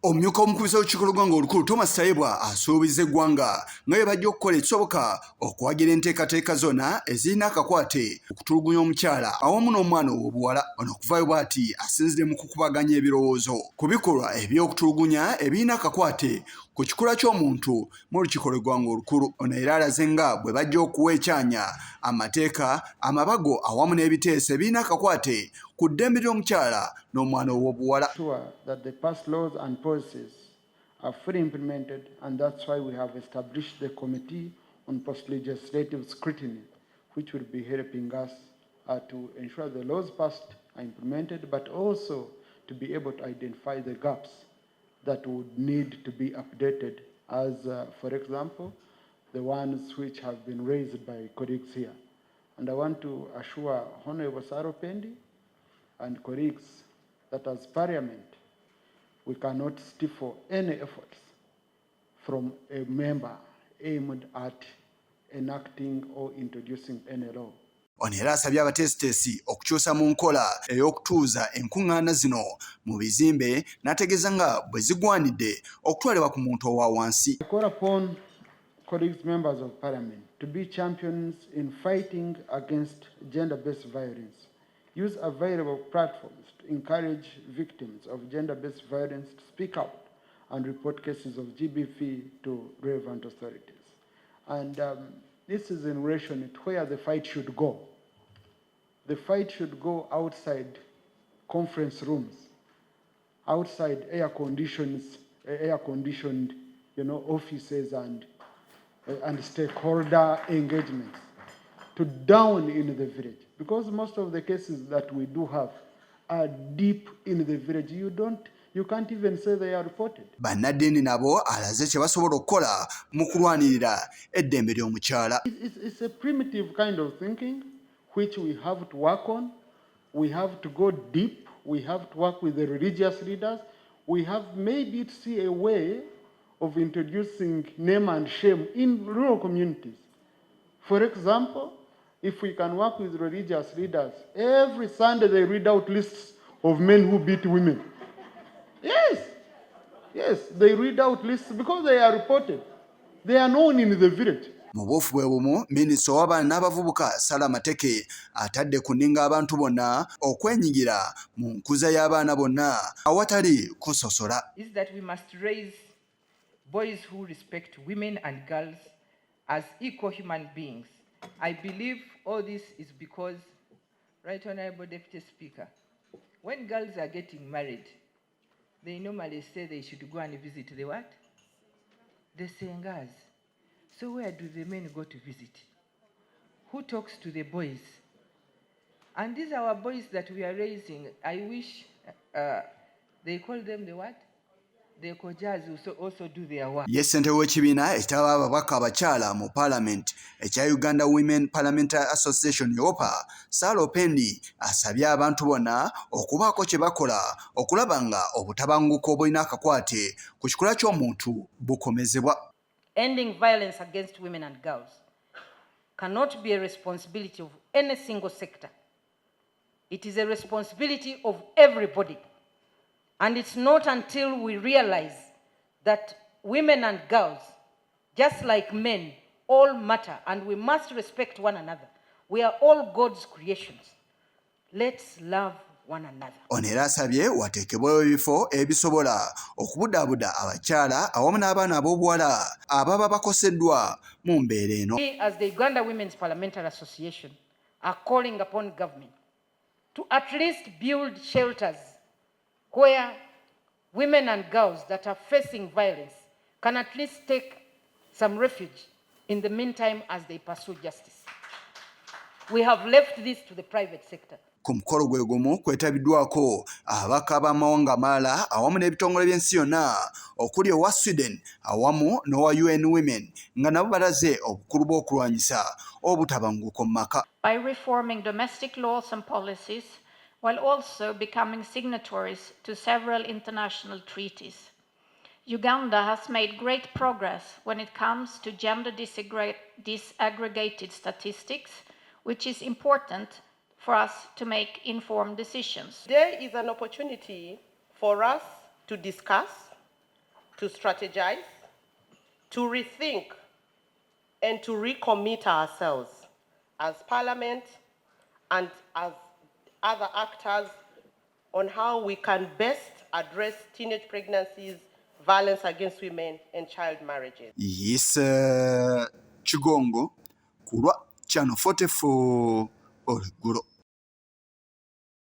Omumyuka w'omukubisa w'olukiiko lw'eggwanga olukulu Thomas Tayebwa asuubiza eggwanga nga bwe bajja okukola ekisoboka okuwagira enteekateeka zonna ezirina akakwate okutulugunya omukyala awamu n'omwana ow'obuwala. Ono okuvaayo bw'ati asinzidde mu kukubaganya ebirowoozo ku bikolwa eby'okutulugunya ebirina akakwate ku kikula ky'omuntu mu lukiiko lw'eggwanga olukulu. Ono era alaze nga bwe bajja okuweekyanya amateeka, amabago awamu n'ebiteeso ebirina akakwate ku ddembe ly'omukyala n'omwana ow'obuwala. That the past laws and policies are fully implemented, and that's why we have established the Committee on Post-Legislative Scrutiny, which will be helping us to ensure the laws passed are implemented, but also to be able to identify the gaps that would need to be updated, as, for example, the ones which have been raised by colleagues here. And I want to assure Honorable Saropendi and colleagues that as Parliament, we cannot stifle any efforts from a member aimed at enacting or introducing any law. Ono era asabye abateesiteesi okukyusa mu nkola ey'okutuuza enkuŋŋaana zino mu bizimbe n'ategeeza nga bwe zigwanidde okutwalibwa ku muntu owa wansi. I call upon colleagues, members of Parliament, to be champions in fighting against gender-based violence. Use available platforms to encourage victims of gender-based violence to speak out and report cases of GBV to relevant authorities. And this is in relation to where the fight should go. The fight should go outside conference rooms, outside air-conditioned, offices and stakeholder engagements, to down in the village. Because most of the cases that we do have are deep in the village. You can't even say they are reported. Bannaddiini nabo alaze kye basobola okukola mu kulwanirira eddembe ly'omukyala. It's a primitive kind of thinking which we have to work on. We have to go deep. We have to work with the religious leaders. We have maybe to see a way of introducing name and shame in rural communities. For example, if we can work with religious leaders, every Sunday they read out lists of men who beat women. Yes, they read out lists because they are reported. They are known in the village. Mu buufu bwe bumu, minisita w'abaana n'abavubuka Sala Mateke atadde ku nninga abantu bonna okwenyigira mu nkuza y'abaana bonna awatali kusosola. Is that we must raise boys who respect women and girls as equal human beings. I believe all this is because, Right Honorable Deputy Speaker, when girls are getting married, they normally say they should go and visit the what? The Sengas. So where do the men go to visit? Who talks to the boys? And these are our boys that we are raising. I wish they call them the what? The Kojas also do their work. Ye ssentebe w'ekibiina ekitaba ababaka abakyala mu Parliament ekya Uganda Women Parliamentary Association YOPA, Saropendi asabye abantu bonna okubaako kye bakola okulaba nga obutabanguko obulina akakwate ku kikula ky'omuntu bukomezebwa. Ending violence against women and girls cannot be a responsibility of any single sector. It is a responsibility of everybody. And it's not until we realize that women and girls, just like men, all matter, and we must respect one another. We are all God's creations. Let's love one another. Ono era asabye wateekebwewo ebifo ebisobola okubudaabuda abakyala awamu n'abaana ab'obuwala ababa bakoseddwa mu mbeera eno. We, as the Uganda Women's Parliamentary Association, are calling upon government to at least build shelters where women and girls that are facing violence can at least take some refuge in the meantime as they pursue justice. We have left this to the private sector. Ku mukolo gwe gumu kwetabiddwako ababaka b'amawanga malala awamu n'ebitongole by'ensi yonna okuli owa Sweden awamu n'owa UN Women nga nabo balaze obukulu bw'okulwanyisa obutabanguko mu maka. By reforming domestic laws and policies, while also becoming signatories to several international treaties. Uganda has made great progress when it comes to gender disaggregated statistics, which is important for us to make informed decisions. There is an opportunity for us to discuss to strategize, to rethink, and to recommit ourselves as Parliament and as other actors on how we can best address teenage pregnancies, violence against women, and child marriages. Yes, Chigongo, Kulwa, Channel 44, Oleguro.